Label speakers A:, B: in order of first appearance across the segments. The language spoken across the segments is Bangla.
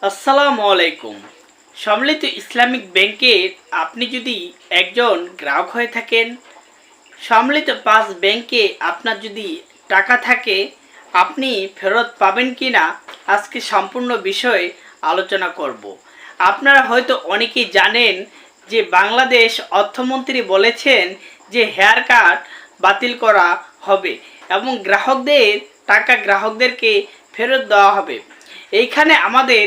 A: আসসালামু আলাইকুম। সম্মিলিত ইসলামিক ব্যাংকের আপনি যদি একজন গ্রাহক হয়ে থাকেন, সম্মিলিত ৫ ব্যাংকে আপনার যদি টাকা থাকে, আপনি ফেরত পাবেন কি না আজকে সম্পূর্ণ বিষয়ে আলোচনা করব। আপনারা হয়তো অনেকেই জানেন যে বাংলাদেশ অর্থমন্ত্রী বলেছেন যে হেয়ার কাট বাতিল করা হবে এবং গ্রাহকদের টাকা গ্রাহকদেরকে ফেরত দেওয়া হবে। এইখানে আমাদের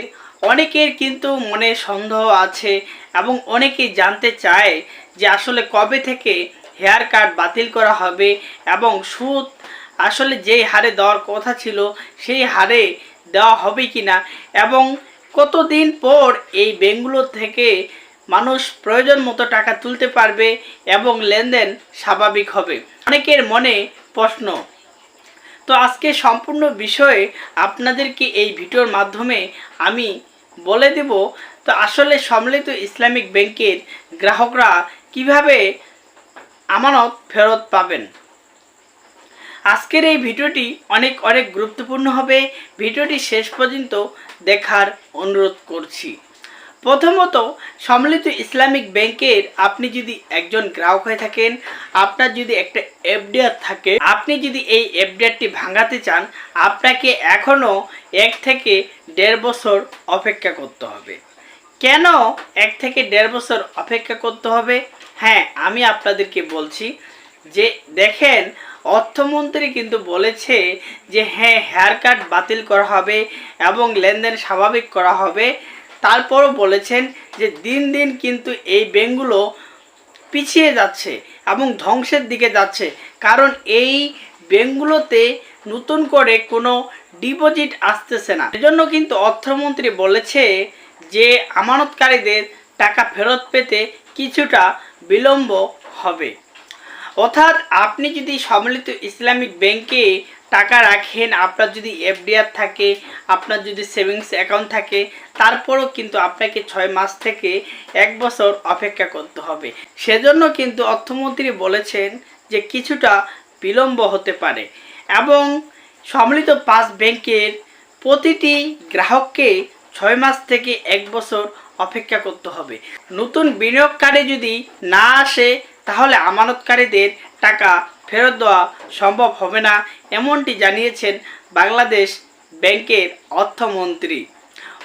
A: অনেকের কিন্তু মনে সন্দেহ আছে এবং অনেকেই জানতে চায় যে আসলে কবে থেকে হেয়ার কাট বাতিল করা হবে এবং সুদ আসলে যেই হারে দেওয়ার কথা ছিল সেই হারে দেওয়া হবে কি না এবং কতদিন পর এই ব্যাংকগুলো থেকে মানুষ প্রয়োজন মতো টাকা তুলতে পারবে এবং লেনদেন স্বাভাবিক হবে। অনেকের মনে প্রশ্ন। তো আজকে সম্পূর্ণ বিষয়ে আপনাদেরকে এই ভিডিওর মাধ্যমে আমি বলে দেব। তো আসলে সম্মিলিত ইসলামিক ব্যাংকের গ্রাহকরা কিভাবে আমানত ফেরত পাবেন। আজকের এই ভিডিওটি অনেক গুরুত্বপূর্ণ হবে। ভিডিওটি শেষ পর্যন্ত দেখার অনুরোধ করছি। প্রথমত, সম্মিলিত ইসলামিক ব্যাংকের আপনি যদি একজন গ্রাহক হয়ে থাকেন, আপনার যদি একটা এফডিআর থাকে, আপনি যদি এই এফডিআরটি ভাঙাতে চান, আপনাকে এখনও 1 থেকে 1.5 বছর অপেক্ষা করতে হবে। কেন 1 থেকে 1.5 বছর অপেক্ষা করতে হবে? হ্যাঁ, আমি আপনাদেরকে বলছি যে দেখেন, অর্থমন্ত্রী কিন্তু বলেছে যে হ্যাঁ, হেয়ার কাট বাতিল করা হবে এবং লেনদেন স্বাভাবিক করা হবে। তারপরও বলেছেন যে দিন দিন কিন্তু এই ব্যাংকগুলো পিছিয়ে যাচ্ছে এবং ধ্বংসের দিকে যাচ্ছে, কারণ এই ব্যাংকগুলোতে নতুন করে কোনো ডিপোজিট আসতেছে না। এজন্য কিন্তু অর্থমন্ত্রী বলেছে যে আমানতকারীদের টাকা ফেরত পেতে কিছুটা বিলম্ব হবে। অর্থাৎ আপনি যদি সম্মিলিত ইসলামিক ব্যাংকে টাকা রাখেন, আপনার যদি এফডিআর থাকে, আপনার যদি সেভিংস অ্যাকাউন্ট থাকে, তারপরও কিন্তু আপনাকে 6 মাস থেকে 1 বছর অপেক্ষা করতে হবে। সেজন্য কিন্তু অর্থমন্ত্রী বলেছেন যে কিছুটা বিলম্ব হতে পারে এবং সম্মিলিত 5 ব্যাংকের প্রতিটি গ্রাহককে 6 মাস থেকে 1 বছর অপেক্ষা করতে হবে। নতুন বিনিয়োগকারী যদি না আসে তাহলে আমানতকারীদের টাকা ফেরত দেওয়া সম্ভব হবে না, এমনটি জানিয়েছেন বাংলাদেশ ব্যাংকের অর্থমন্ত্রী।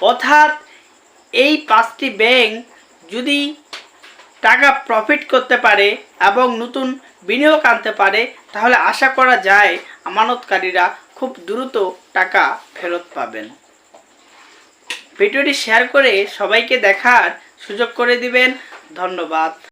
A: অর্থাৎ এই 5টি ব্যাংক যদি টাকা প্রফিট করতে পারে এবং নতুন বিনিয়োগ আনতে পারে, তাহলে আশা করা যায় আমানতকারীরা খুব দ্রুত টাকা ফেরত পাবেন। ভিডিওটি শেয়ার করে সবাইকে দেখার সুযোগ করে দিবেন। ধন্যবাদ।